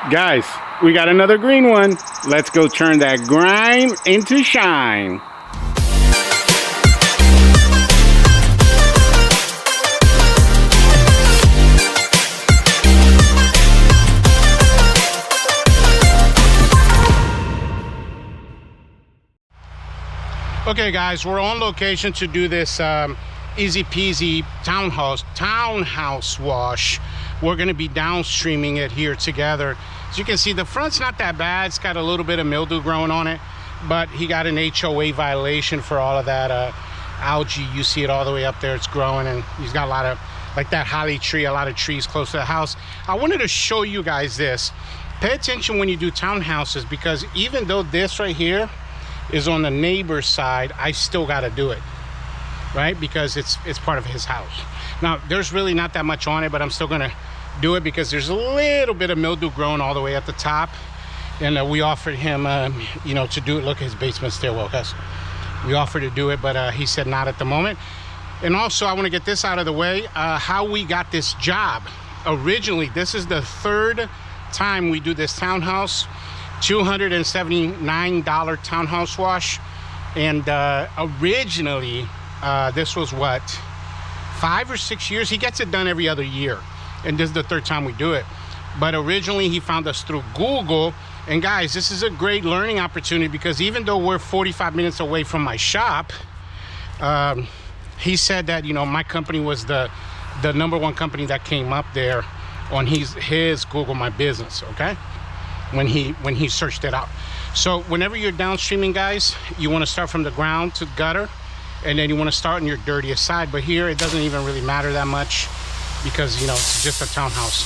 Guys, we got another green one. Let's go turn that grime into shine. Okay guys, we're on location to do this easy peasy townhouse wash. We're going to be downstreaming it here together. As you can see, the front's not that bad. It's got a little bit of mildew growing on it, but he got an HOA violation for all of that algae. You see it all the way up there. It's growing, and he's got a lot of, like that holly tree, a lot of trees close to the house. I wanted to show you guys this. Pay attention when you do townhouses, because even though this right here is on the neighbor's side, I still got to do it, right? Because it's part of his house. Now, there's really not that much on it, but I'm still going to do it because there's a little bit of mildew growing all the way at the top. And we offered him, you know, to do it. Look at his basement stairwell, guys. We offered to do it, but he said not at the moment. And also, I want to get this out of the way. How we got this job. Originally, this is the third time we do this townhouse. $279 townhouse wash. And originally, this was what, 5 or 6 years? He gets it done every other year, and this is the third time we do it. But originally he found us through Google. And guys, this is a great learning opportunity, because even though we're 45 minutes away from my shop, he said that, you know, my company was the #1 company that came up there on his Google My Business, okay, when he searched it out. So whenever you're downstreaming, guys, you want to start from the ground to gutter, and then you want to start on your dirtiest side. But here it doesn't even really matter that much, because, you know, it's just a townhouse.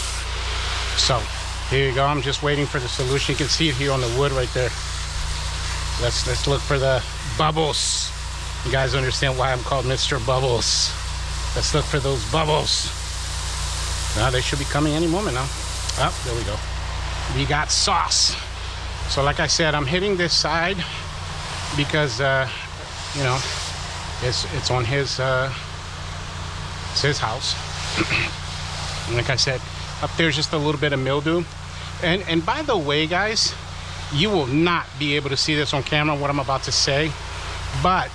So here you go. I'm just waiting for the solution. You can see it here on the wood right there. Let's look for the bubbles. You guys understand why I'm called Mr. Bubbles. Let's look for those bubbles. Now they should be coming any moment now. Oh, there we go. We got sauce. So like I said, I'm hitting this side because you know, it's on his it's his house. And like I said, up there's just a little bit of mildew. And by the way, guys, you will not be able to see this on camera, what I'm about to say, but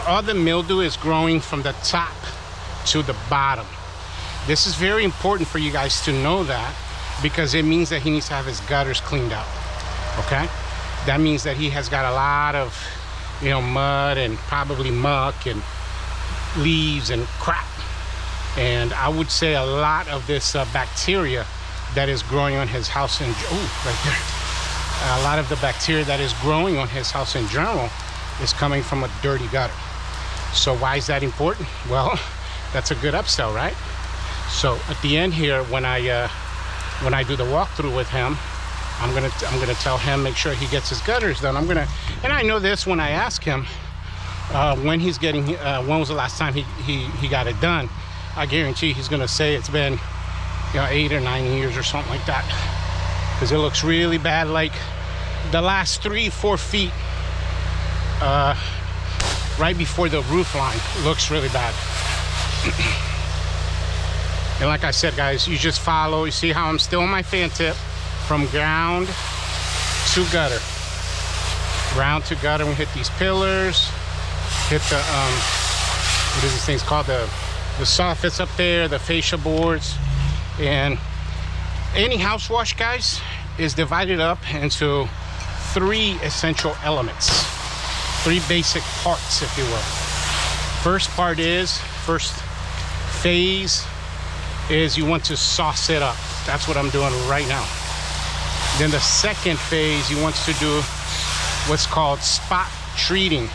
all the mildew is growing from the top to the bottom. This is very important for you guys to know that, because it means that he needs to have his gutters cleaned out. Okay, that means that he has got a lot of, you know, mud and probably muck and leaves and crap. And I would say a lot of this bacteria that is growing on his house, right there, a lot of the bacteria that is growing on his house in general is coming from a dirty gutter. So why is that important? Well, that's a good upsell, right? So at the end here, when I do the walkthrough with him, I'm gonna tell him, make sure he gets his gutters done. And I know this when I ask him when he's getting, when was the last time he got it done. I guarantee he's gonna say it's been, you know, 8 or 9 years or something like that, because it looks really bad. Like the last 3-4 feet right before the roof line looks really bad. And like I said, guys, you just follow. You see how I'm still on my fan tip from ground to gutter. Ground to gutter. We hit these pillars, hit the what is these things called, the soffits up there, the fascia boards. And any house wash, guys, is divided up into 3 essential elements, 3 basic parts, if you will. First phase is you want to sauce it up. That's what I'm doing right now. Then the second phase, you want to do what's called spot treating.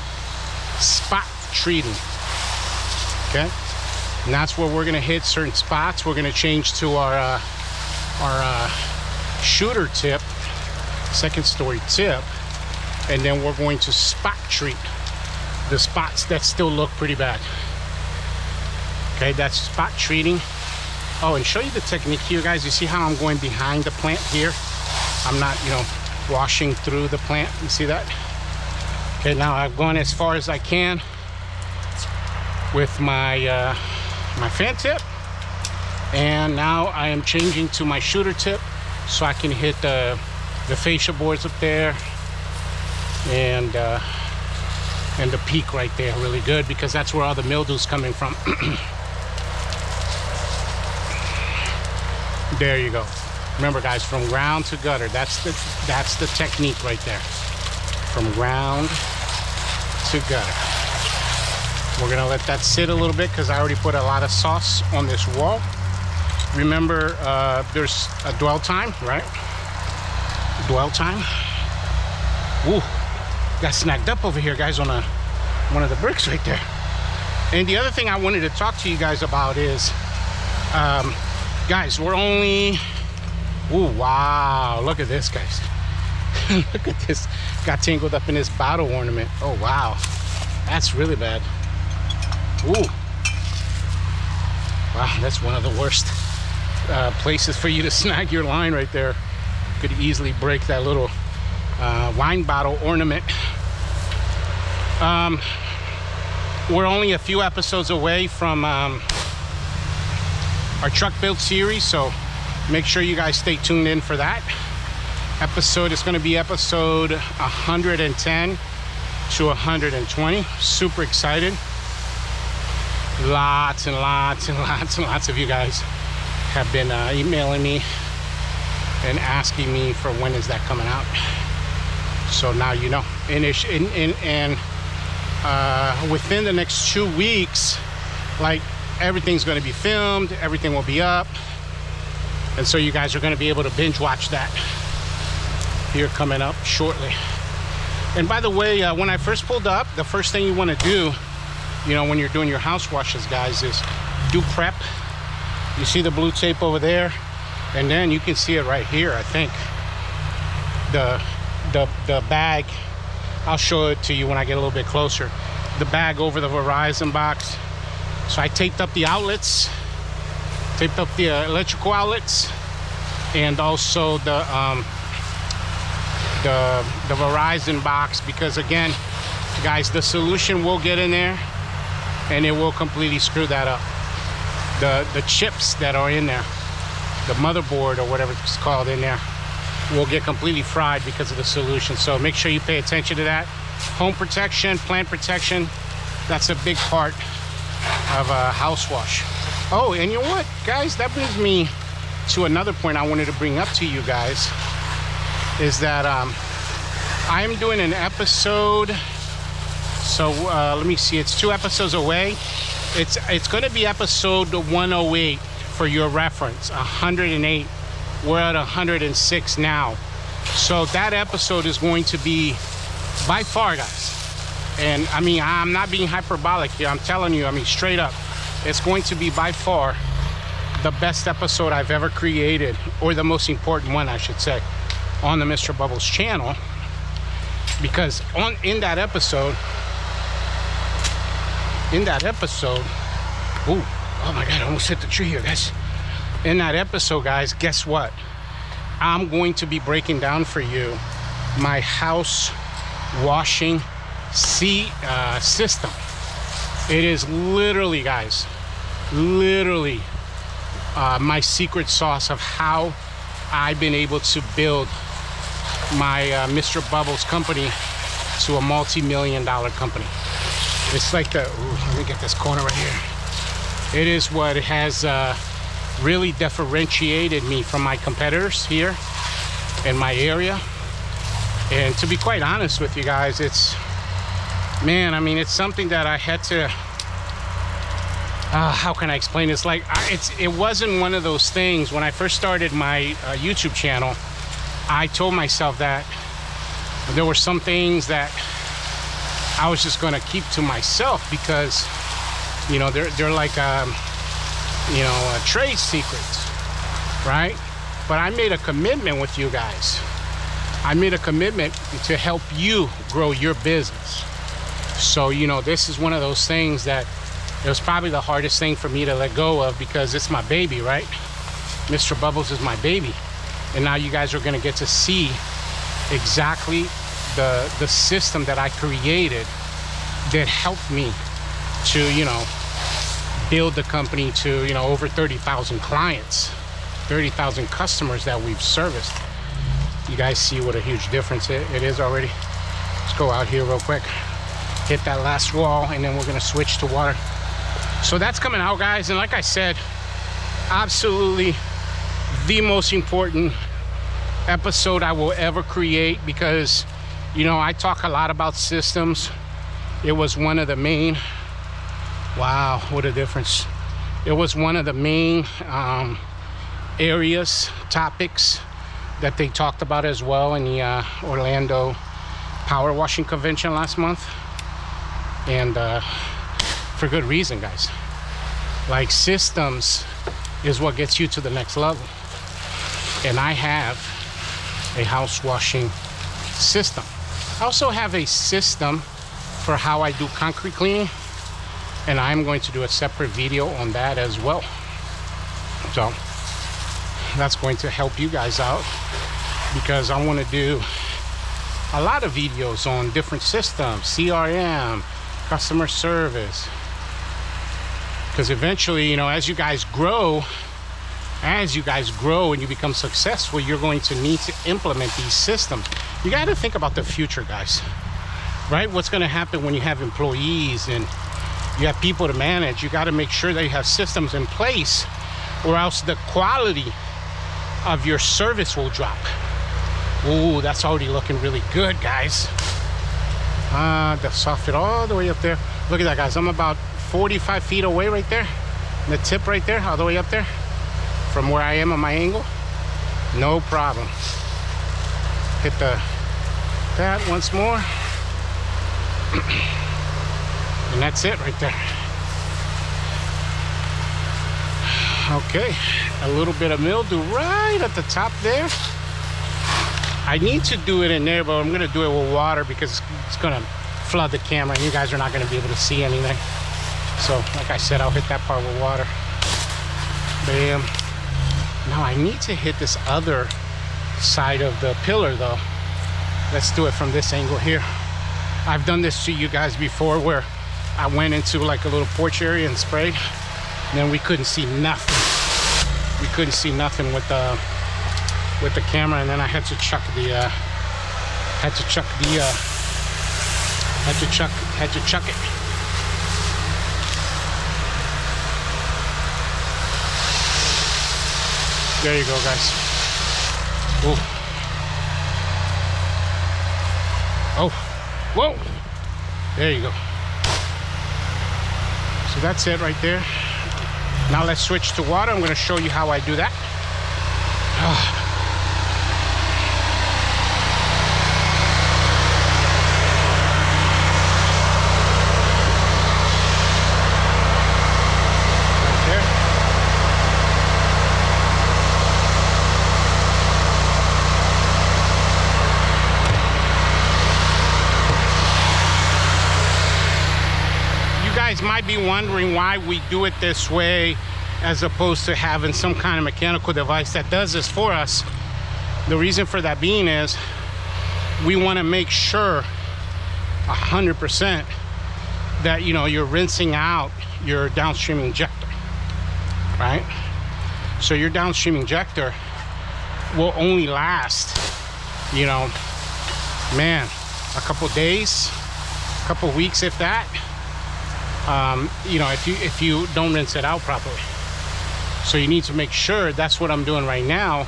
Okay, and that's where we're going to hit certain spots. We're going to change to our shooter tip, second story tip, and then we're going to spot treat the spots that still look pretty bad. Okay, that's spot treating. Oh, and show you the technique here, guys. You see how I'm going behind the plant here? I'm not, you know, washing through the plant. You see that? Okay, now I've gone as far as I can with my my fan tip, and now I am changing to my shooter tip, so I can hit the fascia boards up there and the peak right there really good, because that's where all the mildew's coming from. There you go. Remember guys, from ground to gutter, that's the technique right there. From ground to gutter. We're gonna let that sit a little bit because I already put a lot of sauce on this wall. Remember, there's a dwell time, right? Dwell time. Ooh, got snagged up over here, guys, on one of the bricks right there. And the other thing I wanted to talk to you guys about is, guys, we're only, ooh, wow, look at this, guys. Look at this. Got tangled up in this bottle ornament. Oh, wow. That's really bad. Ooh. Wow, that's one of the worst places for you to snag your line right there. Could easily break that little wine bottle ornament. We're only a few episodes away from our truck build series, so make sure you guys stay tuned in for that episode. Is going to be episode 110 to 120. Super excited. Lots and lots and lots and lots of you guys have been emailing me and asking me for when is that coming out. So now you know. And within the next 2 weeks, like, everything's going to be filmed, everything will be up, and so you guys are going to be able to binge watch that here coming up shortly. And by the way, when I first pulled up, the first thing you want to do, you know, when you're doing your house washes, guys, is do prep. You see the blue tape over there, and then you can see it right here. I think the bag, I'll show it to you when I get a little bit closer, the bag over the Verizon box. So I taped up the outlets, taped up the electrical outlets, and also the Verizon box, because again, guys, the solution will get in there and it will completely screw that up. The chips that are in there, the motherboard or whatever it's called in there, will get completely fried because of the solution. So make sure you pay attention to that. Home protection, plant protection, that's a big part of a house wash. Oh, and you know what, guys, that brings me to another point I wanted to bring up to you guys, is that I am doing an episode. So let me see, it's 2 episodes away. It's going to be episode 108 for your reference. 108. We're at 106 now. So that episode is going to be, by far, guys, and I mean, I'm not being hyperbolic here, I'm telling you, I mean, straight up, it's going to be by far the best episode I've ever created, or the most important one, I should say, on the Mr. Bubbles channel. Because in that episode, ooh, oh my God, I almost hit the tree here, guys. In that episode, guys, guess what? I'm going to be breaking down for you my house washing system. It is literally, guys, literally my secret sauce of how I've been able to build my Mr. Bubbles company to a multi-million-dollar company. It's like the, ooh, let me get this corner right here. It is what has really differentiated me from my competitors here in my area. And to be quite honest with you guys, it's, man, I mean, it's something that I had to, how can I explain this? Like, it wasn't one of those things. When I first started my YouTube channel, I told myself that there were some things that I was just going to keep to myself, because, you know, they're like, you know, trade secrets, right? But I made a commitment with you guys. I made a commitment to help you grow your business. So, you know, this is one of those things that it was probably the hardest thing for me to let go of, because it's my baby, right? Mr. Bubbles is my baby. And now you guys are going to get to see exactly the system that I created that helped me to, you know, build the company to, you know, over 30,000 clients. 30,000 customers that we've serviced. You guys see what a huge difference it is already. Let's go out here real quick, hit that last wall, and then we're gonna switch to water. So that's coming out, guys. And like I said, absolutely the most important episode I will ever create, because you know I talk a lot about systems. It was one of the main, wow, what a difference. It was one of the main areas, topics that they talked about as well in the Orlando power washing convention last month. And for good reason, guys. Like, systems is what gets you to the next level. And I have a house washing system. I also have a system for how I do concrete cleaning, and I'm going to do a separate video on that as well. So that's going to help you guys out, because I want to do a lot of videos on different systems, CRM, customer service, because eventually, you know, as you guys grow and you become successful, you're going to need to implement these systems. You got to think about the future, guys, right? What's going to happen when you have employees and you have people to manage? You got to make sure that you have systems in place, or else the quality of your service will drop. Ooh, that's already looking really good, guys. The soffit all the way up there. Look at that, guys. I'm about 45 feet away right there. The tip right there, all the way up there from where I am on my angle. No problem. Hit that once more. And that's it right there. Okay, a little bit of mildew right at the top there. I need to do it in there, but I'm gonna do it with water because it's gonna flood the camera and you guys are not gonna be able to see anything. So like I said, I'll hit that part with water. Bam. Now I need to hit this other side of the pillar though. Let's do it from this angle here. I've done this to you guys before, where I went into like a little porch area and sprayed, and then we couldn't see nothing. We couldn't see nothing with the camera, and then I had to chuck it. There you go, guys. Ooh. Oh, whoa. There you go. So that's it right there. Now let's switch to water. I'm going to show you how I do that. Might be wondering why we do it this way as opposed to having some kind of mechanical device that does this for us. The reason for that being is we want to make sure 100% that, you know, you're rinsing out your downstream injector, right? So your downstream injector will only last, you know, man, a couple days, a couple weeks, if that. You know, if you don't rinse it out properly. So you need to make sure. That's what I'm doing right now.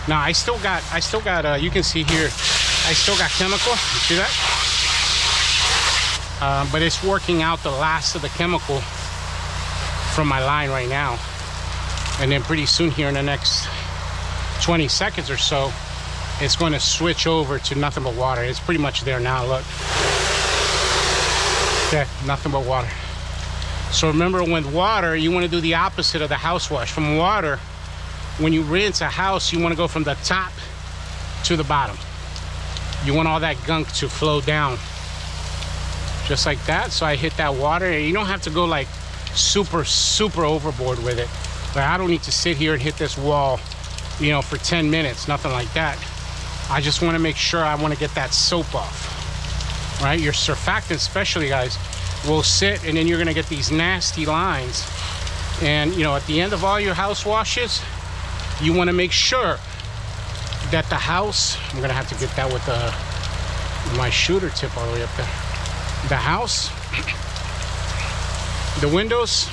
Now I still got you can see here, I still got chemical. You see that? But it's working out the last of the chemical from my line right now. And then pretty soon here in the next 20 seconds or so, it's going to switch over to nothing but water. It's pretty much there now, look. Okay, nothing but water. So remember, with water, you want to do the opposite of the house wash. From water, when you rinse a house, you want to go from the top to the bottom. You want all that gunk to flow down. Just like that. So I hit that water, and you don't have to go like super overboard with it. Like, I don't need to sit here and hit this wall, you know, for 10 minutes, nothing like that. I just want to make sure I want to get that soap off, right? Your surfactant, especially, guys, will sit, and then you're gonna get these nasty lines. And you know, at the end of all your house washes, you want to make sure that the house, I'm gonna have to get that with my shooter tip all the way up there. The house, the windows,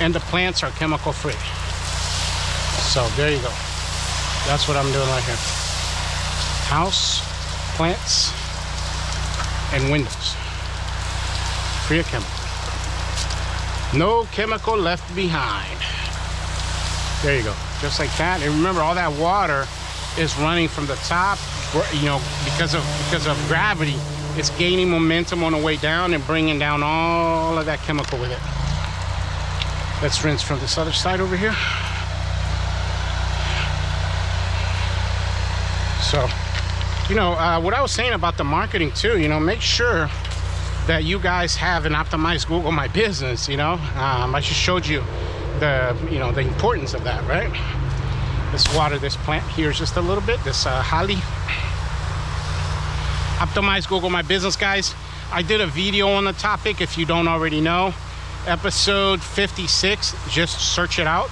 and the plants are chemical free. So there you go. That's what I'm doing right here. House, plants, and windows. Free of chemical. No chemical left behind. There you go. Just like that. And remember, all that water is running from the top, you know, because of gravity. It's gaining momentum on the way down and bringing down all of that chemical with it. Let's rinse from this other side over here. So, you know, what I was saying about the marketing too, you know, make sure that you guys have an optimized Google My Business, you know. I just showed you the, you know, the importance of that, right? Let's water this plant here just a little bit, this holly. Optimize Google My Business, guys. I did a video on the topic, if you don't already know. Episode 56, just search it out.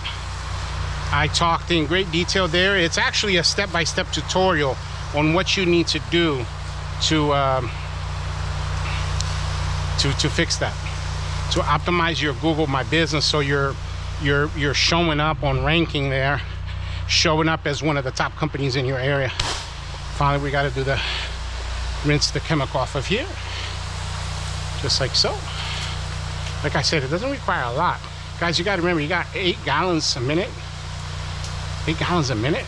I talked in great detail there. It's actually a step-by-step tutorial on what you need to do to fix that, to optimize your Google My Business, so you're showing up on ranking there, showing up as one of the top companies in your area. Finally, we got to do the rinse the chemical off of here, just like so. Like I said, it doesn't require a lot, guys. You got to remember, you got 8 gallons a minute. 8 gallons a minute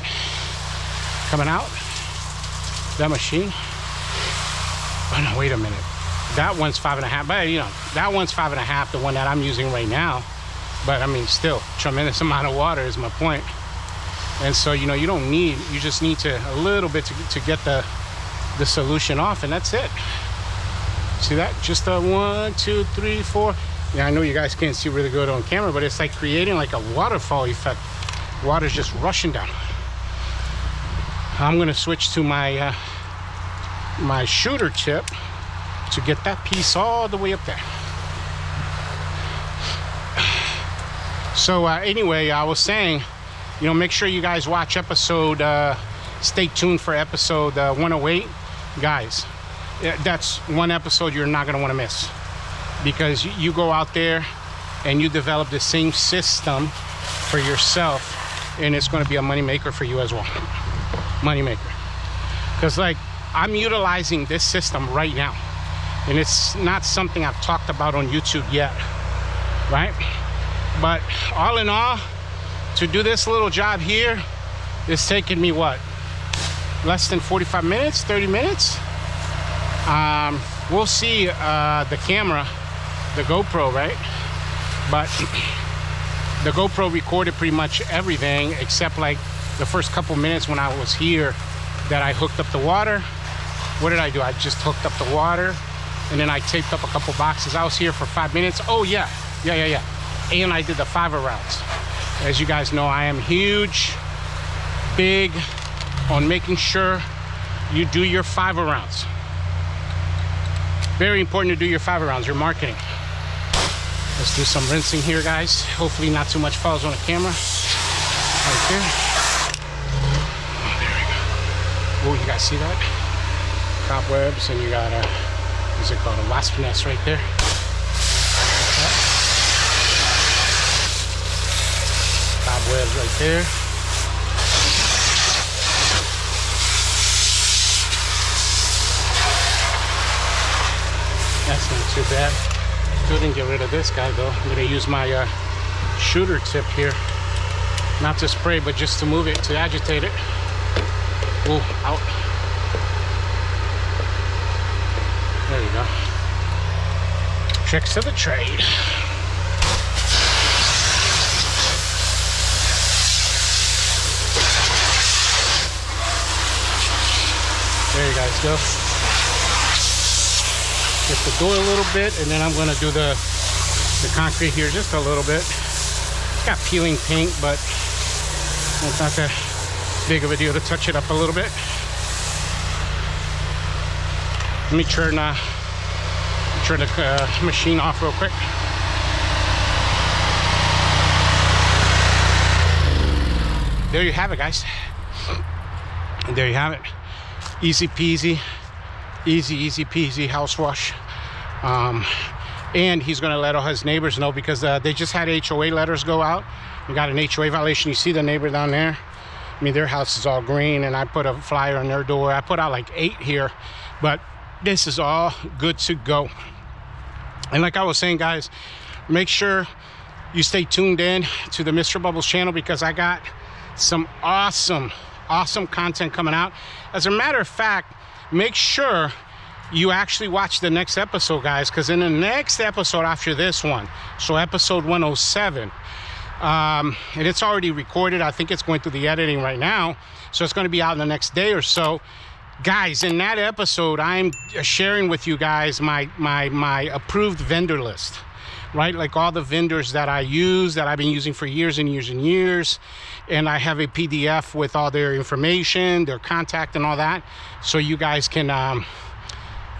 coming out that machine. Oh no, wait a minute. That one's 5.5, but you know, that one's 5.5, the one that I'm using right now. But I mean, still, tremendous amount of water is my point. And so, you know, you don't need, you just need to a little bit to get the solution off, and that's it. See that? Just a 1, 2, 3, 4. Yeah, I know you guys can't see really good on camera, but it's like creating like a waterfall effect. Water's just rushing down. I'm gonna switch to my my shooter tip to get that piece all the way up there. So anyway, I was saying, you know, make sure you guys watch episode, stay tuned for episode 108. Guys, that's one episode you're not gonna wanna miss, because you go out there and you develop the same system for yourself, and it's gonna be a money maker for you as well. Money maker. Because like, I'm utilizing this system right now, and it's not something I've talked about on YouTube yet, right? But all in all, to do this little job here, it's taking me what? Less than 45 minutes, 30 minutes? We'll see the camera, the GoPro, right? But the GoPro recorded pretty much everything except like the first couple minutes when I was here that I hooked up the water. What did I do? I just hooked up the water, and then I taped up a couple boxes. I was here for 5 minutes. Oh yeah. And I did the 5 rounds. As you guys know, I am huge, big on making sure you do your 5 rounds. Very important to do your 5 rounds, your marketing. Let's do some rinsing here, guys. Hopefully not too much falls on the camera. Right there. Oh, there we go. Oh, you guys see that? Cobwebs, and you got a, what's it called, a wasp nest right there. Cobwebs right there. That's not too bad. Still didn't get rid of this guy though. I'm gonna use my shooter tip here, not to spray, but just to move it, to agitate it. Ooh, out. There you go. Tricks of the trade. There you guys go. Get the door a little bit, and then I'm going to do the concrete here just a little bit. It's got peeling paint, but it's not that big of a deal to touch it up a little bit. Let me turn the machine off real quick. there you have it, guys. There you have it. Easy peasy, easy peasy house wash. And he's going to let all his neighbors know, because they just had HOA letters go out. We got an HOA violation. You see the neighbor down there? I mean, their house is all green, and I put a flyer on their door. I put out like 8 here, but this is all good to go. And like I was saying, guys, make sure you stay tuned in to the Mr. Bubbles channel, because I got some awesome content coming out. As a matter of fact, make sure you actually watch the next episode, guys, because in the next episode after this one, so episode 107, and it's already recorded. I think it's going through the editing right now, so it's going to be out in the next day or so. Guys, in that episode, I'm sharing with you guys my approved vendor list, right? Like all the vendors that I use, that I've been using for years and years and years. And I have a PDF with all their information, their contact and all that, so you guys can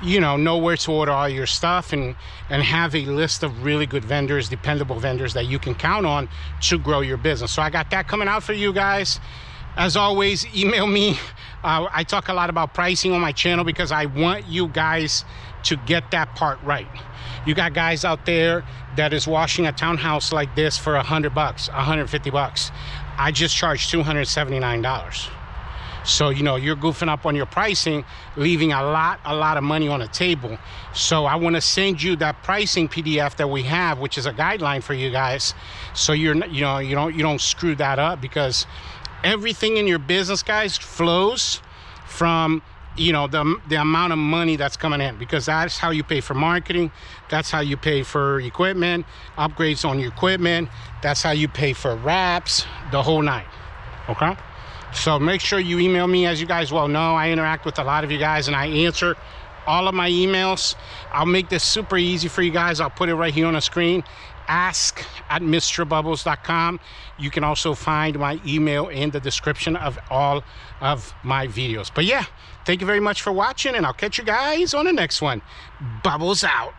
you know where to order all your stuff, and have a list of really good vendors, dependable vendors that you can count on to grow your business. So I got that coming out for you guys. As always, email me. I talk a lot about pricing on my channel, because I want you guys to get that part right. You got guys out there that is washing a townhouse like this for $100, $150. I just charge $279. So, you know, you're goofing up on your pricing, leaving a lot of money on the table. So I want to send you that pricing PDF that we have, which is a guideline for you guys, so you don't screw that up, because everything in your business, guys, flows from, you know, the amount of money that's coming in, because that's how you pay for marketing. That's how you pay for equipment, upgrades on your equipment. That's how you pay for wraps, the whole night. Okay? So make sure you email me. As you guys well know, I interact with a lot of you guys, and I answer all of my emails. I'll make this super easy for you guys. I'll put it right here on the screen. ask@mrbubbles.com. You can also find my email in the description of all of my videos. But yeah, thank you very much for watching, and I'll catch you guys on the next one. Bubbles out.